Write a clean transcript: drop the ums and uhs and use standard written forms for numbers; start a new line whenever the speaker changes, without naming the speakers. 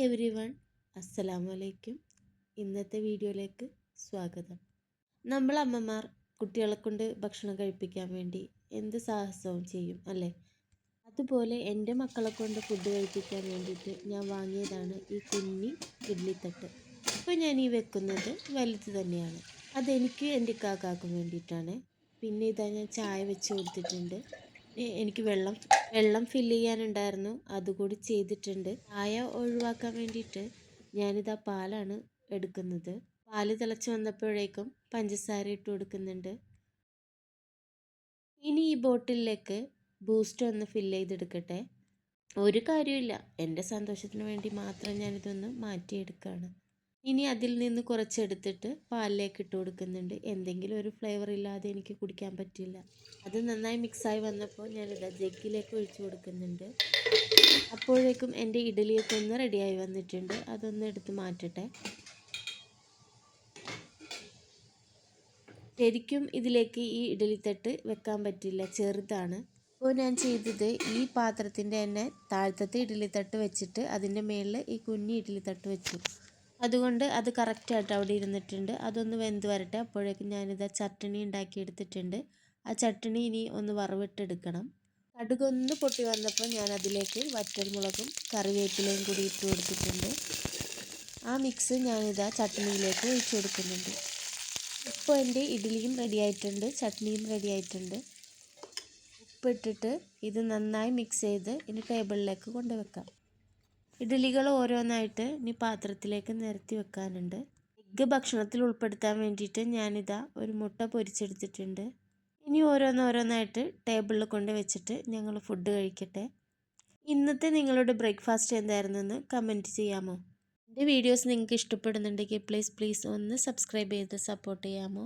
Every one, അസ്സലാമു അലൈക്കും. ഇന്നത്തെ വീഡിയോയിലേക്ക് സ്വാഗതം. നമ്മൾ അമ്മമാർ കുട്ടികളെ കൊണ്ട് ഭക്ഷണം കഴിപ്പിക്കാൻ വേണ്ടി എന്ത് സാഹസവും ചെയ്യും അല്ലേ? അതുപോലെ എൻ്റെ മക്കളെ കൊണ്ട് ഫുഡ് കഴിപ്പിക്കാൻ വേണ്ടിയിട്ട് ഞാൻ വാങ്ങിയതാണ് ഈ കുഞ്ഞി ഇഡ്ലിത്തട്ട്. ഇപ്പോൾ ഞാൻ ഈ വെക്കുന്നത് വലുത് തന്നെയാണ്. അതെനിക്ക് എൻ്റെ കാക്കാക്കും വേണ്ടിയിട്ടാണ്. പിന്നെ ഇതാ ഞാൻ ചായ വെച്ച് കൊടുത്തിട്ടുണ്ട്. എനിക്ക് വെള്ളം ഫില്ല് ചെയ്യാനുണ്ടായിരുന്നു, അതുകൂടി ചെയ്തിട്ടുണ്ട്. ചായ ഒഴിവാക്കാൻ വേണ്ടിയിട്ട് ഞാനിതാ പാലാണ് എടുക്കുന്നത്. പാല് തിളച്ച് വന്നപ്പോഴേക്കും പഞ്ചസാര ഇട്ട് കൊടുക്കുന്നുണ്ട്. ഇനി ഈ ബോട്ടിലേക്ക് ബൂസ്റ്റ് ഒന്ന് ഫില്ല് ചെയ്തെടുക്കട്ടെ. ഒരു കാര്യമില്ല, എൻ്റെ സന്തോഷത്തിന് വേണ്ടി മാത്രം ഞാനിതൊന്ന് മാറ്റിയെടുക്കുകയാണ്. ഇനി അതിൽ നിന്ന് കുറച്ചെടുത്തിട്ട് പാലിലേക്ക് ഇട്ട് കൊടുക്കുന്നുണ്ട്. എന്തെങ്കിലും ഒരു ഫ്ലേവർ ഇല്ലാതെ എനിക്ക് കുടിക്കാൻ പറ്റില്ല. അത് നന്നായി മിക്സായി വന്നപ്പോൾ ഞാനിത് ജഗ്ഗിലേക്ക് ഒഴിച്ചു കൊടുക്കുന്നുണ്ട്. അപ്പോഴേക്കും എൻ്റെ ഇഡ്ഡലിയൊക്കെ ഒന്ന് റെഡിയായി വന്നിട്ടുണ്ട്. അതൊന്ന് എടുത്ത് മാറ്റട്ടെ. ശരിക്കും ഇതിലേക്ക് ഈ ഇഡ്ഡലിത്തട്ട് വെക്കാൻ പറ്റില്ല, ചെറുതാണ്. അപ്പോൾ ഞാൻ ചെയ്തത് ഈ പാത്രത്തിൻ്റെ തന്നെ താഴത്തെ ഇഡ്ഡലിത്തട്ട് വെച്ചിട്ട് അതിൻ്റെ മേളിൽ ഈ കുഞ്ഞി ഇഡ്ഡലിത്തട്ട് വെച്ചു. അതുകൊണ്ട് അത് കറക്റ്റായിട്ട് അവിടെ ഇരുന്നിട്ടുണ്ട്. അതൊന്ന് വെന്ത് വരട്ടെ. അപ്പോഴേക്കും ഞാനിത് ചട്ടണി ഉണ്ടാക്കി എടുത്തിട്ടുണ്ട്. ആ ചട്ടണി ഇനി ഒന്ന് വറവിട്ടെടുക്കണം. കടുകൊന്ന് പൊട്ടി വന്നപ്പോൾ ഞാൻ അതിലേക്ക് വറ്റൽമുളകും കറിവേപ്പിലയും കൂടി ഇട്ട് കൊടുത്തിട്ടുണ്ട്. ആ മിക്സ് ഞാനിതാ ചട്ടണിയിലേക്ക് ഒഴിച്ചു കൊടുക്കുന്നുണ്ട്. ഇപ്പോൾ എൻ്റെ ഇഡ്ഡലിയും റെഡി ആയിട്ടുണ്ട്, ചട്നിയും റെഡി ആയിട്ടുണ്ട്. ഉപ്പിട്ടിട്ട് ഇത് നന്നായി മിക്സ് ചെയ്ത് ഇനി ടേബിളിലേക്ക് കൊണ്ടുവെക്കാം. ഇഡ്ഡലികൾ ഓരോന്നായിട്ട് ഇനി പാത്രത്തിലേക്ക് നിരത്തി വെക്കാനുണ്ട്. എഗ്ഗ് ഭക്ഷണത്തിൽ ഉൾപ്പെടുത്താൻ വേണ്ടിയിട്ട് ഞാനിതാ ഒരു മുട്ട പൊരിച്ചെടുത്തിട്ടുണ്ട്. ഇനി ഓരോന്നോരോന്നായിട്ട് ടേബിളിൽ കൊണ്ട് വെച്ചിട്ട് ഞങ്ങൾ ഫുഡ് കഴിക്കട്ടെ. ഇന്നത്തെ നിങ്ങളുടെ ബ്രേക്ക്ഫാസ്റ്റ് എന്തായിരുന്നെന്ന് കമൻറ്റ് ചെയ്യാമോ? എൻ്റെ വീഡിയോസ് നിങ്ങൾക്ക് ഇഷ്ടപ്പെടുന്നുണ്ടെങ്കിൽ പ്ലീസ് ഒന്ന് സബ്സ്ക്രൈബ് ചെയ്ത് സപ്പോർട്ട് ചെയ്യാമോ?